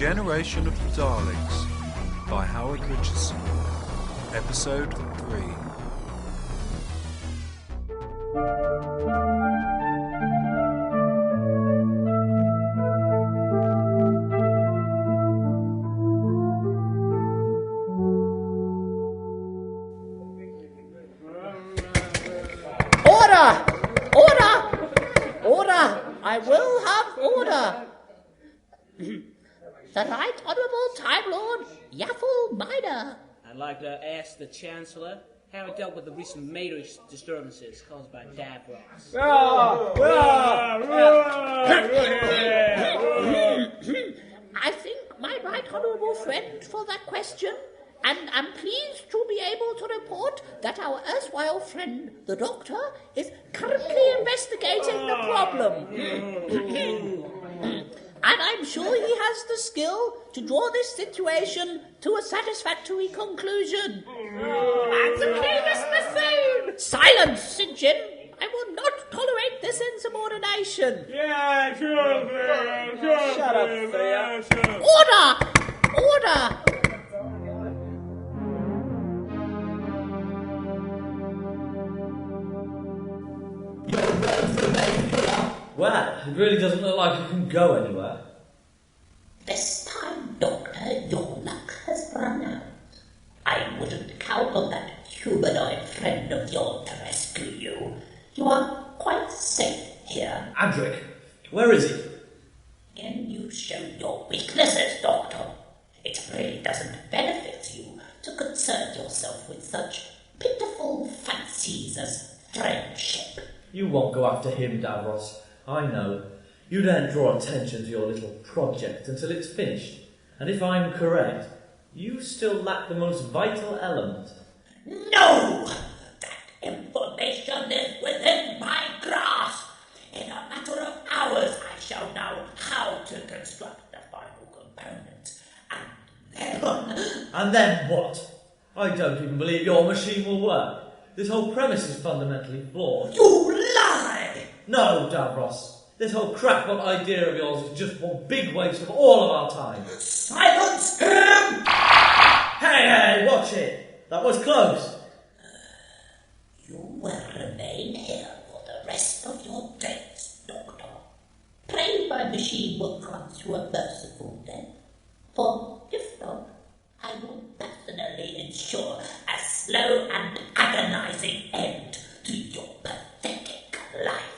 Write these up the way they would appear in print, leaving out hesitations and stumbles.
Regeneration of the Daleks by Howard Richardson. Episode 3. Order! Order! Order! I will have order! The Right Honourable Time Lord Yaffle Minor. I'd like to ask the Chancellor how he dealt with the recent matrix disturbances caused by Davros. I thank my Right Honourable friend for that question, and am pleased to be able to report that our erstwhile friend, the Doctor, is currently investigating the problem. And I'm sure he has the skill to draw this situation to a satisfactory conclusion. And the famous bassoon! Silence, St. Jim! I will not tolerate this insubordination. Yeah, sure. Shut up, Thea. Order! Order! Well, it really doesn't look like it can go anywhere. This time, Doctor, your luck has run out. I wouldn't count on that humanoid friend of yours to rescue you. You are quite safe here. Adric, where is he? Can you show your weaknesses, Doctor? It really doesn't benefit you to concern yourself with such pitiful fancies as friendship. You won't go after him, Davros. I know. You don't draw attention to your little project until it's finished. And if I'm correct, you still lack the most vital element. No! That information is within my grasp. In a matter of hours, I shall know how to construct the final component. And then what? I don't even believe your machine will work. This whole premise is fundamentally flawed. You lie! No, Davros. This whole crackpot idea of yours is just one big waste of all of our time. Silence him! Hey, watch it. That was close. You will remain here for the rest of your days, Doctor. Pray my machine will grant you a merciful death. For if not, I will personally ensure a slow and agonizing end to your pathetic life.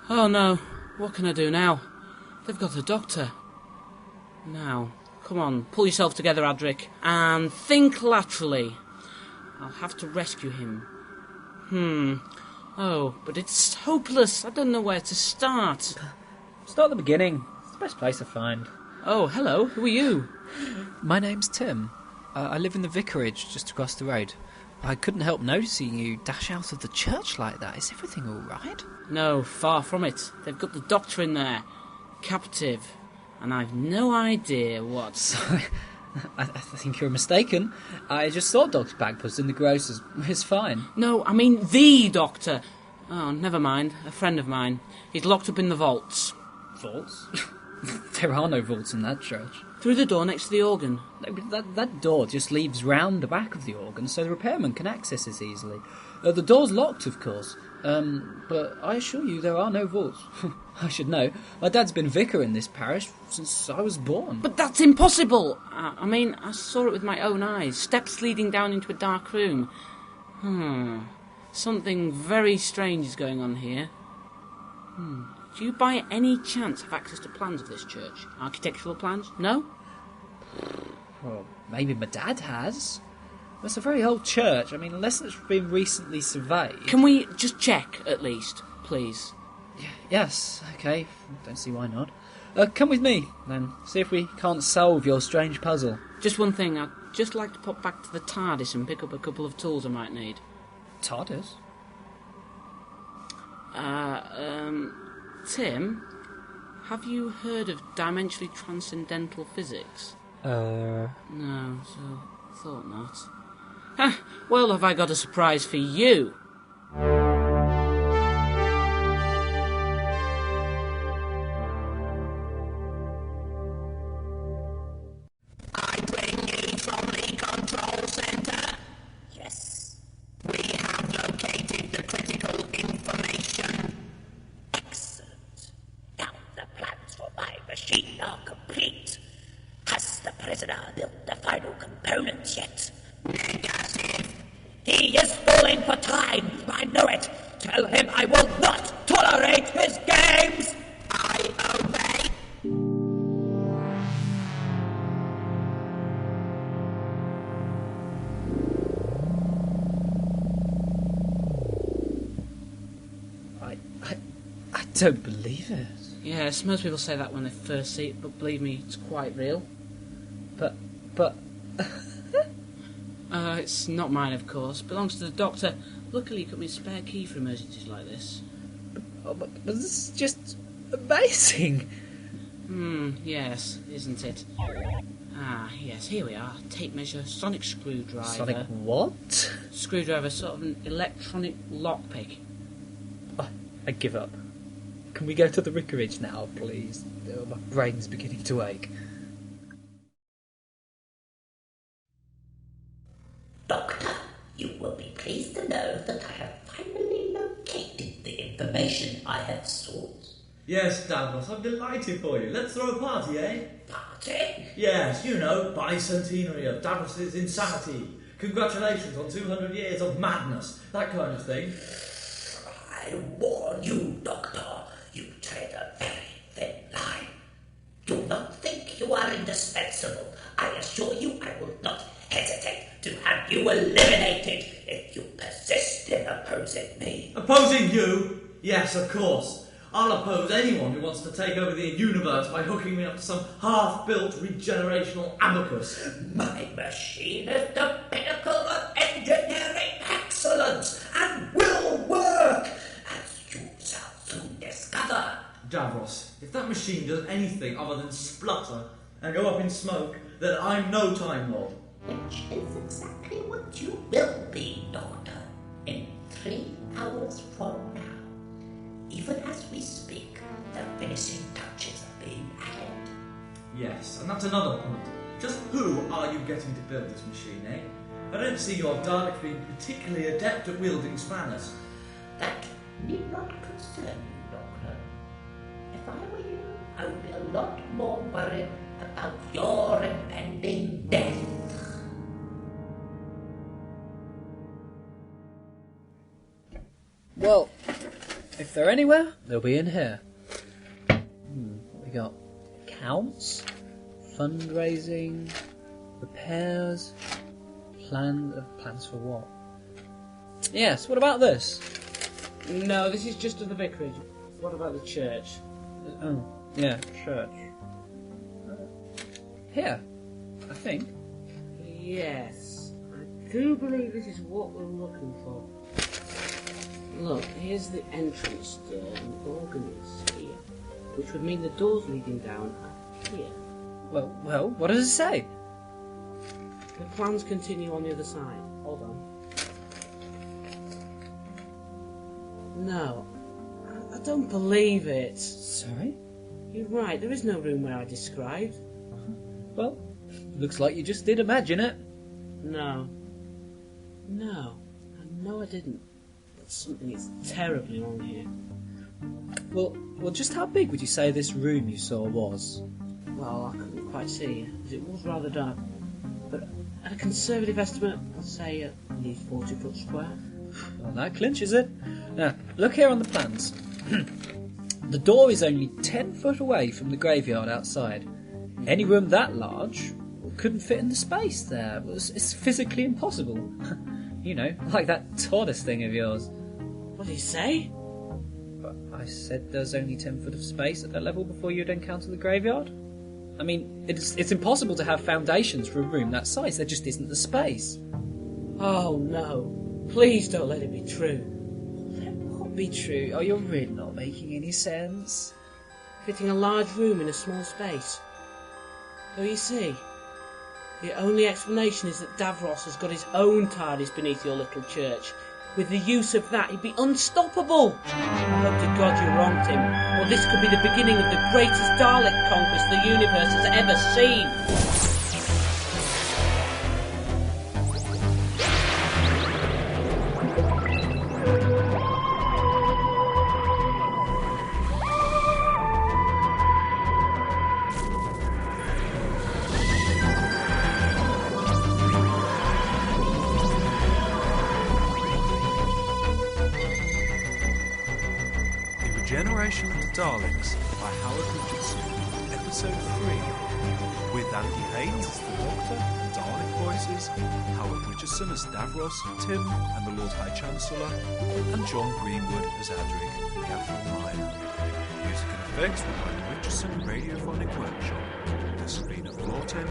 Oh no, what can I do now? They've got the Doctor. Now, come on, pull yourself together, Adric, and think laterally. I'll have to rescue him. Oh, but it's hopeless. I don't know where to start. Start at the beginning. It's the best place to find. Oh, hello, who are you? My name's Tim. I live in the vicarage just across the road. I couldn't help noticing you dash out of the church like that. Is everything all right? No, far from it. They've got the Doctor in there, captive, and I've no idea what... Sorry, I think you're mistaken. I just saw Dog's Bagpuss in the grocer's. It's fine. No, I mean the Doctor. Oh, never mind. A friend of mine. He's locked up in the vaults. Vaults? There are no vaults in that church. Through the door next to the organ. No, but that door just leads round the back of the organ so the repairman can access it easily. The door's locked, of course. But I assure you there are no vaults. I should know. My dad's been vicar in this parish since I was born. But that's impossible! I mean, I saw it with my own eyes. Steps leading down into a dark room. Something very strange is going on here. Do you by any chance have access to plans of this church? Architectural plans? No? Well, maybe my dad has. It's a very old church. I mean, unless it's been recently surveyed... Can we just check, at least, please? Yes, okay. Don't see why not. Come with me, then. See if we can't solve your strange puzzle. Just one thing. I'd just like to pop back to the TARDIS and pick up a couple of tools I might need. TARDIS? Tim, have you heard of dimensionally transcendental physics? No, so thought not. Well, have I got a surprise for you? I bring you from the control center. Yes. We have located the critical information. Excellent. Now the plans for my machine are complete. Has the prisoner built the final components yet? Negative. He is falling for time. I know it. Tell him I will not tolerate his games. I obey. I don't believe it. Yes, most people say that when they first see it, but believe me, it's quite real. But... It's not mine, of course. Belongs to the doctor. Luckily, he got me a spare key for emergencies like this. but this is just amazing. Yes, isn't it? Ah, yes, here we are. Tape measure, sonic screwdriver. Sonic what? Screwdriver, sort of an electronic lockpick. Oh, I give up. Can we go to the vicarage now, please? Oh, my brain's beginning to ache. Doctor, you will be pleased to know that I have finally located the information I have sought. Yes, Davros, I'm delighted for you. Let's throw a party, eh? Party? Yes, you know, bicentenary of Davros' insanity. Congratulations on 200 years of madness. That kind of thing. I warn you, Doctor, you tread a very thin line. Do not think you are indispensable. I assure you I will not hesitate to have you eliminated if you persist in opposing me. Opposing you? Yes, of course. I'll oppose anyone who wants to take over the universe by hooking me up to some half-built regenerational abacus. My machine is the pinnacle of engineering excellence and will work, as you shall soon discover. Davros, if that machine does anything other than splutter and go up in smoke, then I'm no Time Lord. Which is exactly what you will be, Doctor, in 3 hours from now. Even as we speak, the finishing touches are being added. Yes, and that's another point. Just who are you getting to build this machine, eh? I don't see your Dalek being particularly adept at wielding spanners. That need not concern you, Doctor. If I were you, I would be a lot more worried about your impending death. Well, if they're anywhere, they'll be in here. We got accounts, fundraising, repairs, plans for what? Yes, what about this? No, this is just of the vicarage. What about the church? Oh, yeah, church. Here, I think. Yes, I do believe this is what we're looking for. Look, here's the entrance door, and the organ is here, which would mean the doors leading down are here. Well, what does it say? The plans continue on the other side. Hold on. No, I don't believe it. Sorry? You're right, there is no room where I described. Well, looks like you just did imagine it. No, I didn't. But something is terribly wrong here. Well, just how big would you say this room you saw was? Well, I couldn't quite see, as it was rather dark. But at a conservative estimate, I'd say at least 40 foot square. Well, that clinches it. Now, look here on the plans. The door is only 10 foot away from the graveyard outside. Any room that large couldn't fit in the space there. It's physically impossible. You know, like that tortoise thing of yours. What did he say? But I said there's only 10 foot of space at that level before you'd encounter the graveyard. I mean, it's impossible to have foundations for a room that size. There just isn't the space. Oh no. Please don't let it be true. Let what be true? Oh, you're really not making any sense. Fitting a large room in a small space. So you see, the only explanation is that Davros has got his own TARDIS beneath your little church. With the use of that, he'd be unstoppable. I hope to God you're wrong, Tim, or this could be the beginning of the greatest Dalek conquest the universe has ever seen. Regeneration of the Daleks by Howard Richardson, Episode 3, with Andy Haynes as the Doctor and Dalek voices, Howard Richardson as Davros, Tim and the Lord High Chancellor, and John Greenwood as Adric, the Athol Miner. Music and effects were by the Richardson Radiophonic Workshop. This has been a FloorTen